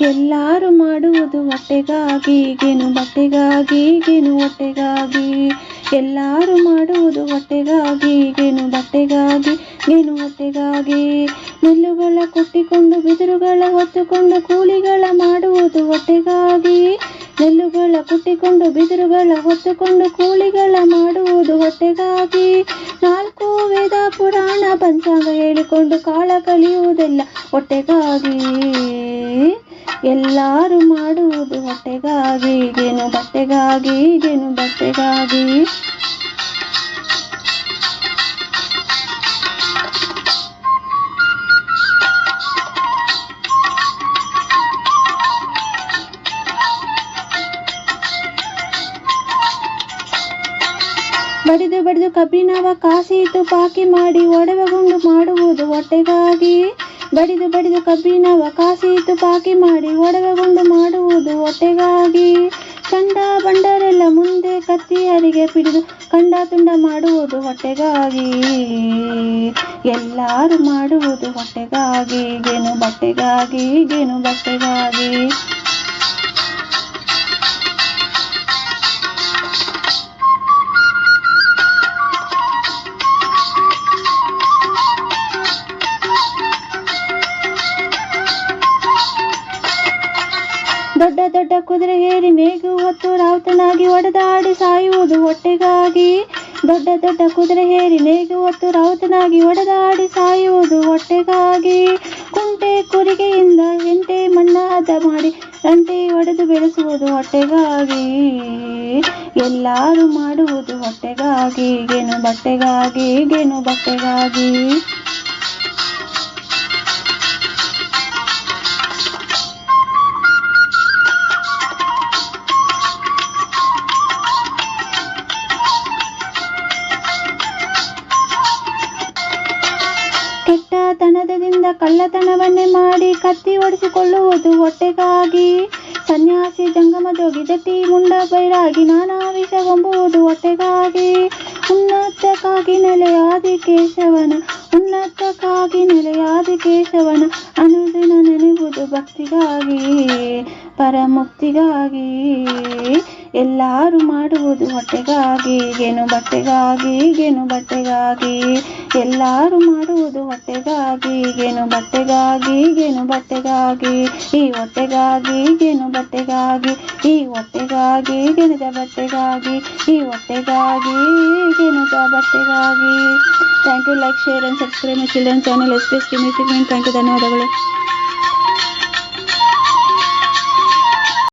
ಎಲ್ಲರೂ ಮಾಡುವುದು ಹೊಟ್ಟೆಗಾಗಿ gain ಬಟ್ಟೆಗಾಗಿ gain ಹೊಟ್ಟೆಗಾಗಿ. ಎಲ್ಲರೂ ಮಾಡುವುದು ಹೊಟ್ಟೆಗಾಗಿ ಗೇನು ಬಟ್ಟೆಗಾಗಿ ಗೇನು ಹೊಟ್ಟೆಗಾಗಿ. ನೆಲ್ಲುಗಳ ಕೊಟ್ಟಿಕೊಂಡು ಬಿದಿರುಗಳ ಹೊತ್ತುಕೊಂಡು ಕೂಲಿಗಳ ಮಾಡುವುದು ಹೊಟ್ಟೆಗಾಗಿ. ನೆಲ್ಲುಗಳ ಕುಟ್ಟಿಕೊಂಡು ಬಿದಿರುಗಳ ಹೊತ್ತುಕೊಂಡು ಕೂಲಿಗಳ ಮಾಡುವುದು ಹೊಟ್ಟೆಗಾಗಿ. ನಾಲ್ಕು ವೇದ ಪುರಾಣ ಪಂಚಾಂಗ ಹೇಳಿಕೊಂಡು ಕಾಲ ಕಲಿಯುವುದೆಲ್ಲ ಹೊಟ್ಟೆಗಾಗಿ. ಎಲ್ಲರೂ ಮಾಡುವುದು ಹೊಟ್ಟೆಗಾಗಿ ಗೇನು ಬಟ್ಟೆಗಾಗಿ ಗೇನು ಬಟ್ಟೆಗಾಗಿ. ಬಡಿದು ಬಡಿದು ಕಬ್ಬಿಣವ ಕಾಸಿ ತುಪಾಕಿ ಮಾಡಿ ಒಡವೆ ಗುಂಡು ಮಾಡುವುದು ಹೊಟ್ಟೆಗಾಗಿ. ಬಡಿದು ಬಡಿದು ಕಬ್ಬಿಣವ ಕಾಸಿ ತುಪಾಕಿ ಮಾಡಿ ಒಡವೆ ಗುಂಡು ಮಾಡುವುದು ಹೊಟ್ಟೆಗಾಗಿ. ಚಂಡ ಬಂಡರೆಲ್ಲ ಮುಂದೆ ಕತ್ತಿಯರಿಗೆ ಪಿಡಿದು ಕಂಡ ತುಂಡ ಮಾಡುವುದು ಹೊಟ್ಟೆಗಾಗಿ. ಎಲ್ಲರೂ ಮಾಡುವುದು ಹೊಟ್ಟೆಗಾಗಿ ಗೇನು ಬಟ್ಟೆಗಾಗಿ ಗೇನು ಬಟ್ಟೆಗಾಗಿ. ದೊಡ್ಡ ದೊಡ್ಡ ಕುದುರೆ ಏರಿ ನೇಗು ಹೊತ್ತು ರಾವುತನಾಗಿ ಒಡೆದಾಡಿ ಸಾಯುವುದು ಹೊಟ್ಟೆಗಾಗಿ. ದೊಡ್ಡ ದೊಡ್ಡ ಕುದುರೆ ಏರಿ ನೇಗು ಹೊತ್ತು ರಾವುತನಾಗಿ ಒಡೆದಾಡಿ ಸಾಯುವುದು ಹೊಟ್ಟೆಗಾಗಿ. ಕುಂಟೆ ಕುರಿಗೆಯಿಂದ ಹೆಂಟೆ ಮಣ್ಣಾದ ಮಾಡಿ ರಂಟೆ ಒಡೆದು ಬೆಳೆಸುವುದು ಹೊಟ್ಟೆಗಾಗಿ. ಎಲ್ಲರೂ ಮಾಡುವುದು ಹೊಟ್ಟೆಗಾಗಿ ಗೇನು ಬಟ್ಟೆಗಾಗಿ ಗೇನು ಬಟ್ಟೆಗಾಗಿ. ಕೆಟ್ಟತನದಿಂದ ಕಳ್ಳತನವನ್ನೇ ಮಾಡಿ ಕತ್ತಿ ಒಡಿಸಿಕೊಳ್ಳುವುದು ಹೊಟ್ಟೆಗಾಗಿ. ಸನ್ಯಾಸಿ ಜಂಗಮ ಜೋಗಿ ಜಟ್ಟಿ ಮುಂಡ ಬೈರಾಗಿ ನಾನಾ ವಿಷವೆಂಬುವುದು ಹೊಟ್ಟೆಗಾಗಿ. ಉನ್ನತಕ್ಕಾಗಿ ನೆಲೆಯಾದಿ ಕೇಶವನ ಉನ್ನತಕ್ಕಾಗಿ ನೆಲೆಯಾದಿ ಕೇಶವನ ಅನುದಿನ ನೆನೆಯುವುದು ಭಕ್ತಿಗಾಗಿ ಪರಮುಕ್ತಿಗಾಗಿ. ಎಲ್ಲರೂ ಮಾಡುವುದು ಹೊಟ್ಟೆಗಾಗಿ ಗೇನು ಬಟ್ಟೆಗಾಗಿ ಗೇನು ಬಟ್ಟೆಗಾಗಿ. ಎಲ್ಲರೂ ಮಾಡುವುದು ಹೊಟ್ಟೆಗಾಗಿ ಗೇನು ಬಟ್ಟೆಗಾಗಿ ಗೇನು ಬಟ್ಟೆಗಾಗಿ. ಈ ಹೊಟ್ಟೆಗಾಗಿ ಗೇನು ಬಟ್ಟೆಗಾಗಿ. ಈ ಹೊಟ್ಟೆಗಾಗಿ ಗೆಣದ ಬಟ್ಟೆಗಾಗಿ. ಈ ಹೊಟ್ಟೆಗಾಗಿ ಗೆಣದ ಬಟ್ಟೆಗಾಗಿ. Thank you. Like, share and subscribe my children channel. S P S K music. Thank you. ಧನ್ಯವಾದಗಳು.